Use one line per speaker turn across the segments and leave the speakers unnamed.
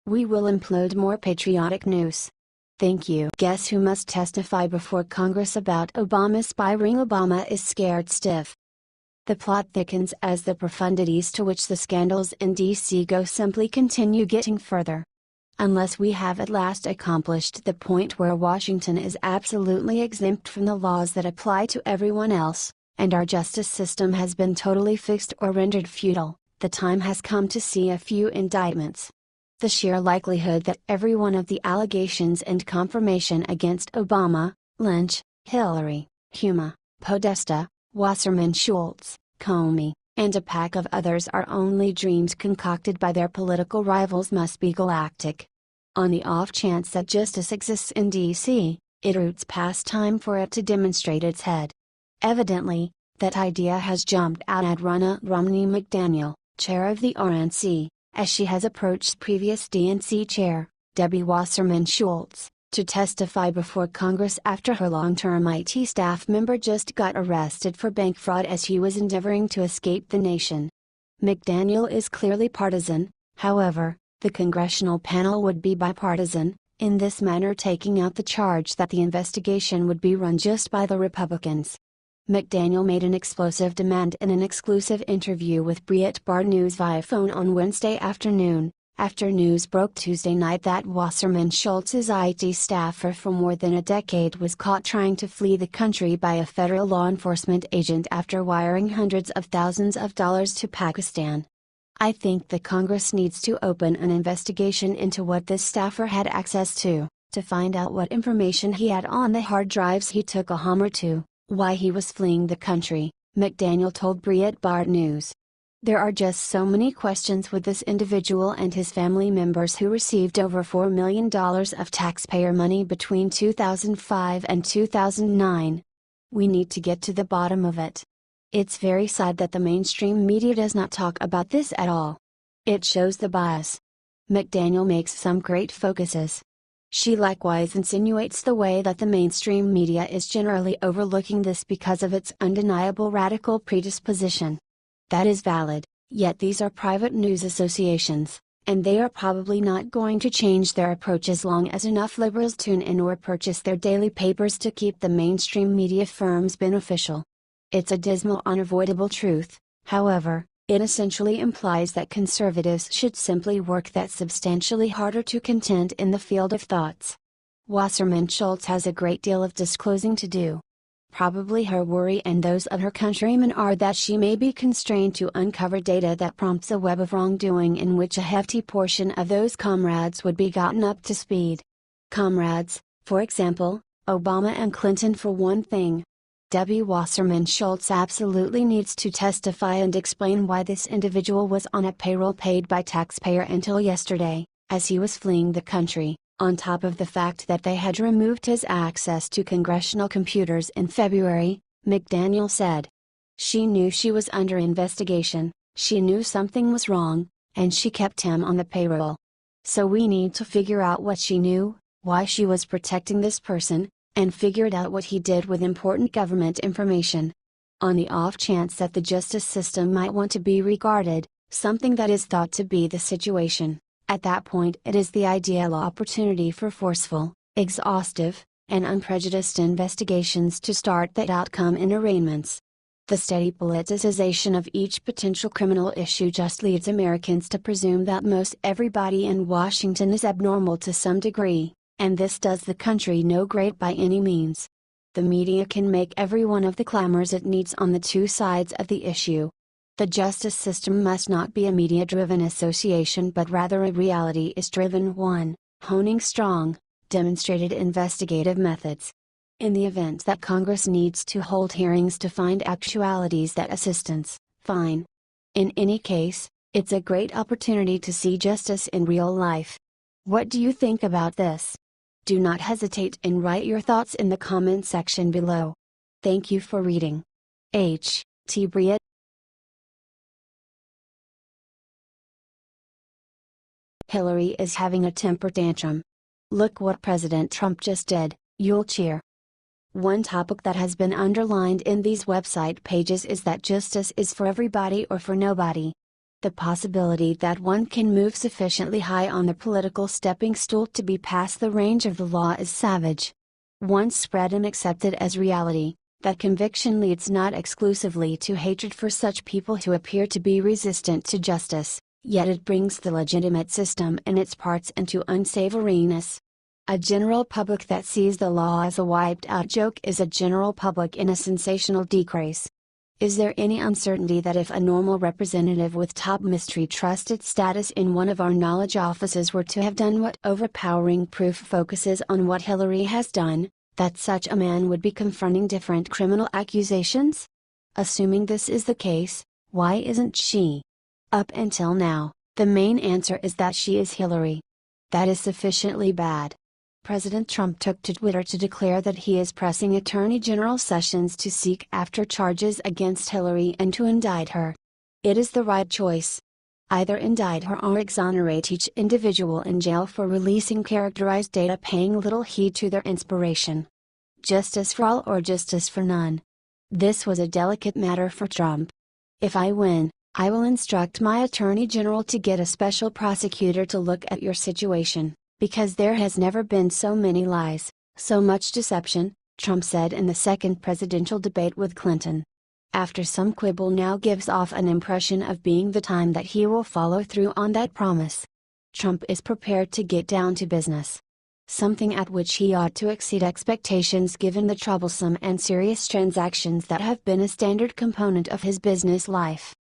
We will implode more patriotic news. Thank you. Guess who must testify before Congress about Obama spy ring? Obama is scared stiff. The plot thickens as the profundities to which the scandals in D.C. go simply continue getting further. Unless we have at last accomplished the point where Washington is absolutely exempt from the laws that apply to everyone else, and our justice system has been totally fixed or rendered futile, the time has come to see a few indictments. The sheer likelihood that every one of the allegations and confirmation against Obama, Lynch, Hillary, Huma, Podesta, Wasserman Schultz, Comey, and a pack of others are only dreams concocted by their political rivals must be galactic. On the off chance that justice exists in D.C., it roots past time for it to demonstrate its head. Evidently, that idea has jumped out at Ronna Romney McDaniel, chair of the RNC, as she has approached previous DNC chair, Debbie Wasserman Schultz, to testify before Congress after her long-term IT staff member just got arrested for bank fraud as he was endeavoring to escape the nation. McDaniel is clearly partisan, however, the congressional panel would be bipartisan, in this manner taking out the charge that the investigation would be run just by the Republicans. McDaniel made an explosive demand in an exclusive interview with Breitbart News via phone on Wednesday afternoon, after news broke Tuesday night that Wasserman Schultz's IT staffer for more than a decade was caught trying to flee the country by a federal law enforcement agent after wiring hundreds of thousands of dollars to Pakistan. I think the Congress needs to open an investigation into what this staffer had access to find out what information he had on the hard drives he took a Hummer to, why he was fleeing the country, McDaniel told Breitbart News. There are just so many questions with this individual and his family members who received over $4 million of taxpayer money between 2005 and 2009. We need to get to the bottom of it. It's very sad that the mainstream media does not talk about this at all. It shows the bias. McDaniel makes some great focuses. She likewise insinuates the way that the mainstream media is generally overlooking this because of its undeniable radical predisposition. That is valid, yet these are private news associations, and they are probably not going to change their approach as long as enough liberals tune in or purchase their daily papers to keep the mainstream media firms beneficial. It's a dismal unavoidable truth, however, it essentially implies that conservatives should simply work that substantially harder to contend in the field of thoughts. Wasserman Schultz has a great deal of disclosing to do. Probably her worry and those of her countrymen are that she may be constrained to uncover data that prompts a web of wrongdoing in which a hefty portion of those comrades would be gotten up to speed. Comrades, for example, Obama and Clinton for one thing. Debbie Wasserman Schultz absolutely needs to testify and explain why this individual was on a payroll paid by taxpayer until yesterday, as he was fleeing the country, on top of the fact that they had removed his access to congressional computers in February, McDaniel said. She knew she was under investigation, she knew something was wrong, and she kept him on the payroll. So we need to figure out what she knew, why she was protecting this person, and figured out what he did with important government information. On the off chance that the justice system might want to be regarded, something that is thought to be the situation, at that point it is the ideal opportunity for forceful, exhaustive, and unprejudiced investigations to start that outcome in arraignments. The steady politicization of each potential criminal issue just leads Americans to presume that most everybody in Washington is abnormal to some degree, and this does the country no great by any means. The media can make every one of the clamors it needs on the two sides of the issue. The justice system must not be a media-driven association but rather a reality-driven one, honing strong, demonstrated investigative methods. In the event that Congress needs to hold hearings to find actualities that assistance, fine. In any case, it's a great opportunity to see justice in real life. What do you think about this? Do not hesitate and write your thoughts in the comment section below. Thank you for reading. H. T. Briet. Hillary is having a temper tantrum. Look what President Trump just did, you'll cheer. One topic that has been underlined in these website pages is that justice is for everybody or for nobody. The possibility that one can move sufficiently high on the political stepping stool to be past the range of the law is savage. Once spread and accepted as reality, that conviction leads not exclusively to hatred for such people who appear to be resistant to justice, yet it brings the legitimate system and its parts into unsavoriness. A general public that sees the law as a wiped-out joke is a general public in a sensational decrease. Is there any uncertainty that if a normal representative with top mystery trusted status in one of our knowledge offices were to have done what overpowering proof focuses on what Hillary has done, that such a man would be confronting different criminal accusations? Assuming this is the case, why isn't she? Up until now, the main answer is that she is Hillary. That is sufficiently bad. President Trump took to Twitter to declare that he is pressing Attorney General Sessions to seek after charges against Hillary and to indict her. It is the right choice. Either indict her or exonerate each individual in jail for releasing characterized data paying little heed to their inspiration. Justice for all or justice for none. This was a delicate matter for Trump. If I win, I will instruct my Attorney General to get a special prosecutor to look at your situation. Because there has never been so many lies, so much deception, Trump said in the second presidential debate with Clinton. After some quibble now gives off an impression of being the time that he will follow through on that promise. Trump is prepared to get down to business. Something at which he ought to exceed expectations given the troublesome and serious transactions that have been a standard component of his business life.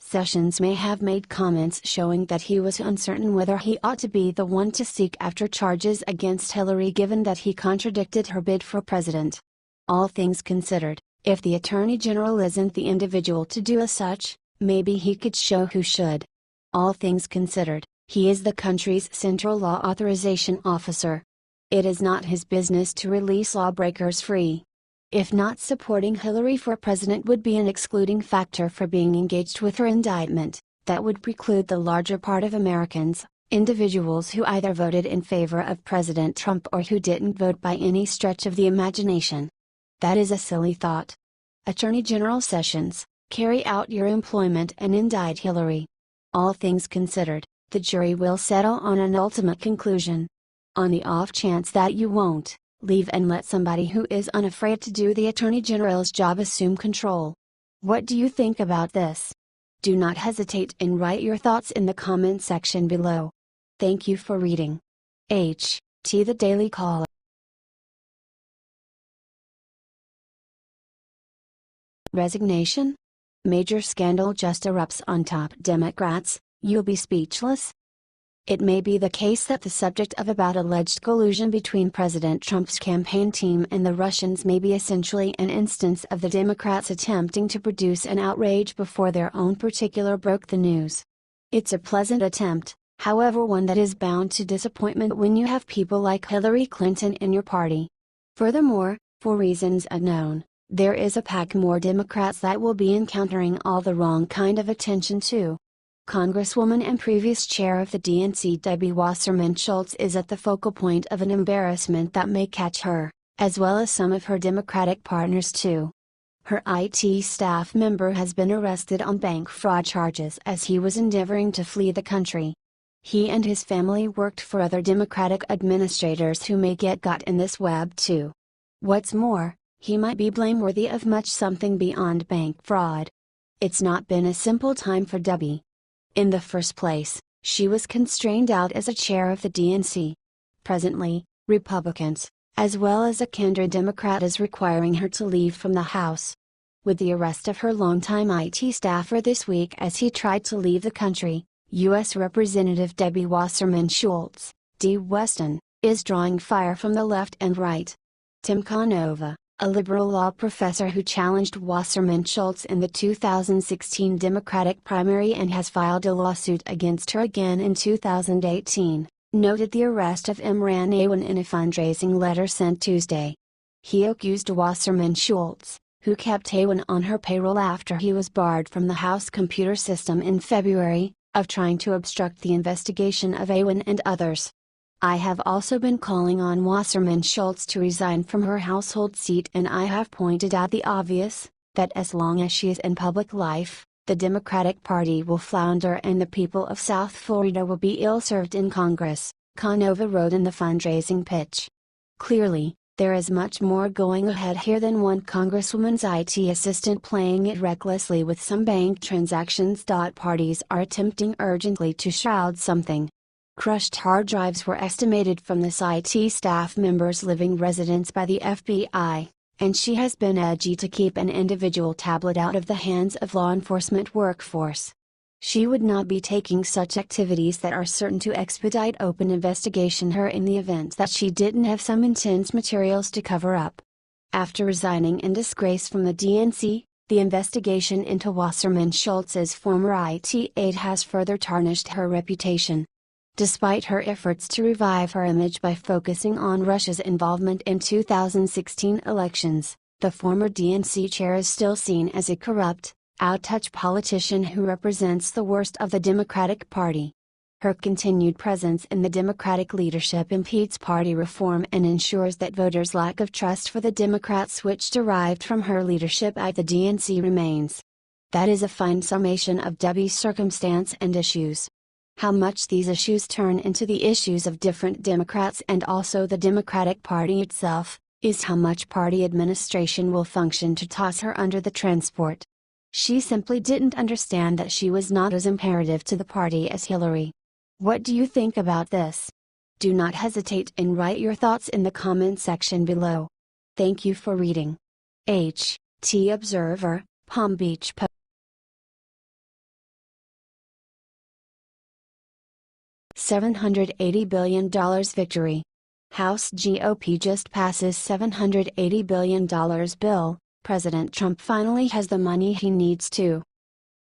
Sessions may have made comments showing that he was uncertain whether he ought to be the one to seek after charges against Hillary given that he contradicted her bid for president. All things considered, if the Attorney General isn't the individual to do as such, maybe he could show who should. All things considered, he is the country's central law authorization officer. It is not his business to release lawbreakers free. If not supporting Hillary for president would be an excluding factor for being engaged with her indictment, that would preclude the larger part of Americans, individuals who either voted in favor of President Trump or who didn't vote by any stretch of the imagination. That is a silly thought. Attorney General Sessions, carry out your employment and indict Hillary. All things considered, the jury will settle on an ultimate conclusion. On the off chance that you won't, leave and let somebody who is unafraid to do the Attorney General's job assume control. What do you think about this? Do not hesitate and write your thoughts in the comment section below. Thank you for reading. H.T. The Daily Caller. Resignation? Major scandal just erupts on top Democrats, you'll be speechless? It may be the case that the subject of about alleged collusion between President Trump's campaign team and the Russians may be essentially an instance of the Democrats attempting to produce an outrage before their own particular broke the news. It's a pleasant attempt, however, one that is bound to disappointment when you have people like Hillary Clinton in your party. Furthermore, for reasons unknown, there is a pack more Democrats that will be encountering all the wrong kind of attention too. Congresswoman and previous chair of the DNC Debbie Wasserman Schultz is at the focal point of an embarrassment that may catch her, as well as some of her Democratic partners too. Her IT staff member has been arrested on bank fraud charges as he was endeavoring to flee the country. He and his family worked for other Democratic administrators who may get got in this web too. What's more, he might be blameworthy of much something beyond bank fraud. It's not been a simple time for Debbie. In the first place, she was constrained out as a chair of the DNC. Presently, Republicans, as well as a candid Democrat, is requiring her to leave from the House. With the arrest of her longtime IT staffer this week as he tried to leave the country, U.S. Representative Debbie Wasserman Schultz, D. Weston, is drawing fire from the left and right. Tim Canova, a liberal law professor who challenged Wasserman Schultz in the 2016 Democratic primary and has filed a lawsuit against her again in 2018, noted the arrest of Imran Awan in a fundraising letter sent Tuesday. He accused Wasserman Schultz, who kept Awan on her payroll after he was barred from the House computer system in February, of trying to obstruct the investigation of Awan and others. I have also been calling on Wasserman Schultz to resign from her household seat, and I have pointed out the obvious, that as long as she is in public life, The Democratic Party will flounder and the people of South Florida will be ill-served in Congress, Canova wrote in the fundraising pitch. Clearly, there is much more going ahead here than one congresswoman's IT assistant playing it recklessly with some bank transactions. Parties are attempting urgently to shroud something. Crushed hard drives were estimated from this IT staff member's living residence by the FBI, and she has been edgy to keep an individual tablet out of the hands of law enforcement workforce. She would not be taking such activities that are certain to expedite open investigation her in the event that she didn't have some intense materials to cover up. After resigning in disgrace from the DNC, the investigation into Wasserman Schultz's former IT aide has further tarnished her reputation. Despite her efforts to revive her image by focusing on Russia's involvement in 2016 elections, the former DNC chair is still seen as a corrupt, out-touch politician who represents the worst of the Democratic Party. Her continued presence in the Democratic leadership impedes party reform and ensures that voters' lack of trust for the Democrats which derived from her leadership at the DNC remains. That is a fine summation of Debbie's circumstance and issues. How much these issues turn into the issues of different Democrats and also the Democratic Party itself, is how much party administration will function to toss her under the transport. She simply didn't understand that she was not as imperative to the party as Hillary. What do you think about this? Do not hesitate and write your thoughts in the comment section below. Thank you for reading. T Observer, Palm Beach Post. $780 billion victory. House GOP just passes $780 billion bill. President Trump finally has the money he needs to.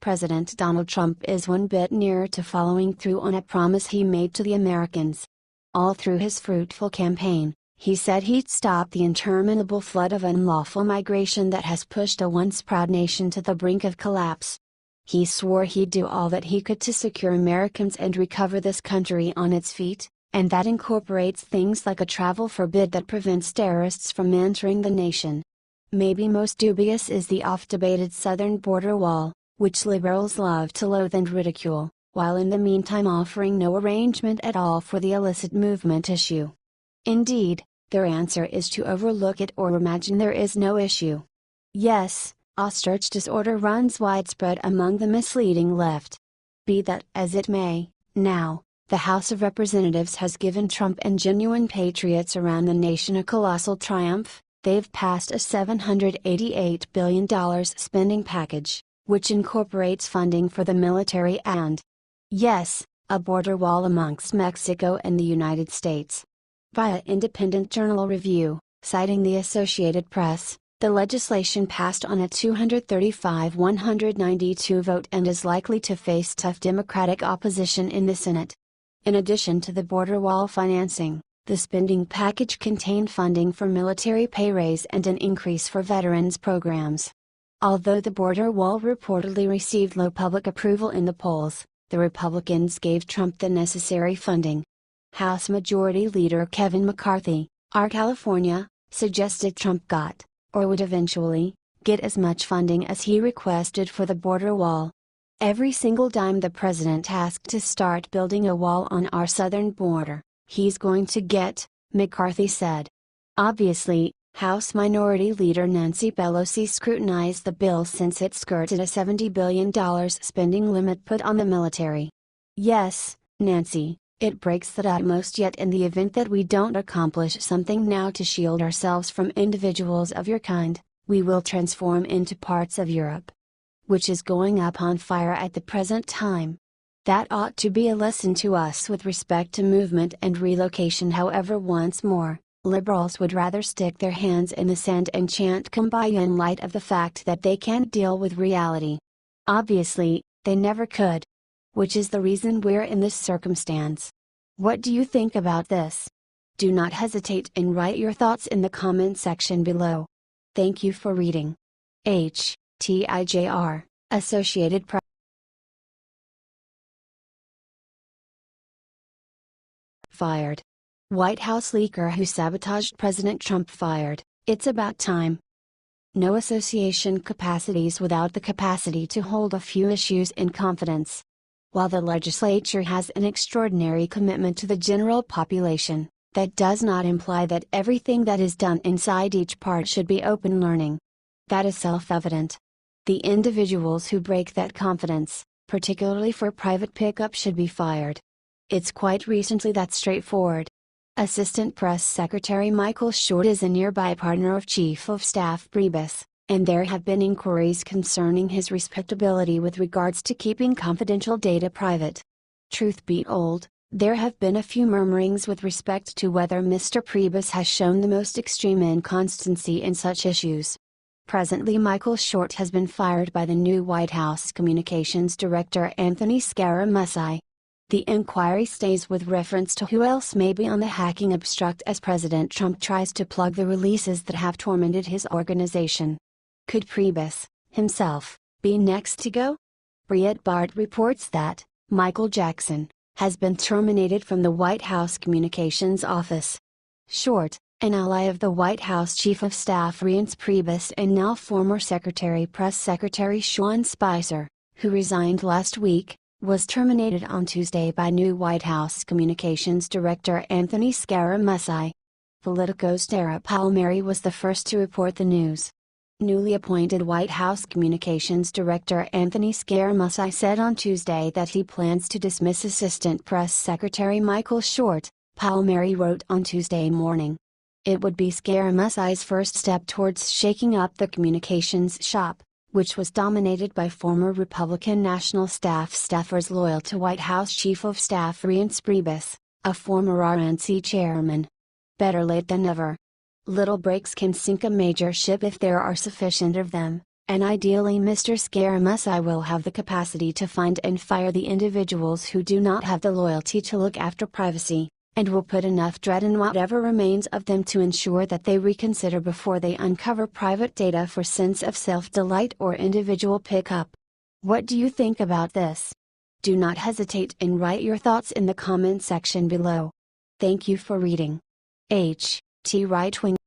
President Donald Trump is one bit nearer to following through on a promise he made to the Americans. All through his fruitful campaign, he said he'd stop the interminable flood of unlawful migration that has pushed a once proud nation to the brink of collapse. He swore he'd do all that he could to secure Americans and recover this country on its feet, and that incorporates things like a travel forbid that prevents terrorists from entering the nation. Maybe most dubious is the oft-debated southern border wall, which liberals love to loathe and ridicule, while in the meantime offering no arrangement at all for the illicit movement issue. Indeed, their answer is to overlook it or imagine there is no issue. Yes, ostrich disorder runs widespread among the misleading left. Be that as it may, now, the House of Representatives has given Trump and genuine patriots around the nation a colossal triumph. They've passed a $788 billion spending package, which incorporates funding for the military and, yes, a border wall amongst Mexico and the United States. Via Independent Journal Review, citing the Associated Press, the legislation passed on a 235-192 vote and is likely to face tough Democratic opposition in the Senate. In addition to the border wall financing, the spending package contained funding for military pay raise and an increase for veterans programs. Although the border wall reportedly received low public approval in the polls, the Republicans gave Trump the necessary funding. House Majority Leader Kevin McCarthy, R. California, suggested Trump got, or would eventually, get as much funding as he requested for the border wall. Every single dime the president asked to start building a wall on our southern border, he's going to get, McCarthy said. Obviously, House Minority Leader Nancy Pelosi scrutinized the bill since it skirted a $70 billion spending limit put on the military. Yes, Nancy, it breaks that utmost yet in the event that we don't accomplish something now to shield ourselves from individuals of your kind, we will transform into parts of Europe, which is going up on fire at the present time. That ought to be a lesson to us with respect to movement and relocation. However, once more, liberals would rather stick their hands in the sand and chant kumbaya in light of the fact that they can't deal with reality. Obviously, they never could. Which is the reason we're in this circumstance. What do you think about this? Do not hesitate and write your thoughts in the comment section below. Thank you for reading. TIJR, Associated Press. Fired. White House leaker who sabotaged President Trump fired. It's about time. No association capacities without the capacity to hold a few issues in confidence. While the legislature has an extraordinary commitment to the general population, that does not imply that everything that is done inside each part should be open learning. That is self-evident. The individuals who break that confidence, particularly for private pickup, should be fired. It's quite recently that straightforward. Assistant Press Secretary Michael Short is a nearby partner of Chief of Staff Priebus, and there have been inquiries concerning his respectability with regards to keeping confidential data private. Truth be told, there have been a few murmurings with respect to whether Mr. Priebus has shown the most extreme inconstancy in such issues. Presently, Michael Short has been fired by the new White House Communications Director Anthony Scaramucci. The inquiry stays with reference to who else may be on the hacking obstruct as President Trump tries to plug the releases that have tormented his organization. Could Priebus, himself, be next to go? Breitbart reports that Michael Jackson has been terminated from the White House Communications Office. Short, an ally of the White House Chief of Staff Reince Priebus and now former Press Secretary Sean Spicer, who resigned last week, was terminated on Tuesday by new White House Communications Director Anthony Scaramucci. Politico's Tara Palmieri was the first to report the news. Newly appointed White House Communications Director Anthony Scaramucci said on Tuesday that he plans to dismiss Assistant Press Secretary Michael Short, Palmieri wrote on Tuesday morning. It would be Scaramucci's first step towards shaking up the communications shop, which was dominated by former Republican National Staff staffers loyal to White House Chief of Staff Reince Priebus, a former RNC chairman. Better late than never. Little breaks can sink a major ship if there are sufficient of them, and ideally Mr. Scaramucci will have the capacity to find and fire the individuals who do not have the loyalty to look after privacy, and will put enough dread in whatever remains of them to ensure that they reconsider before they uncover private data for sense of self-delight or individual pickup. What do you think about this? Do not hesitate and write your thoughts in the comment section below. Thank you for reading. H.T. Right Wing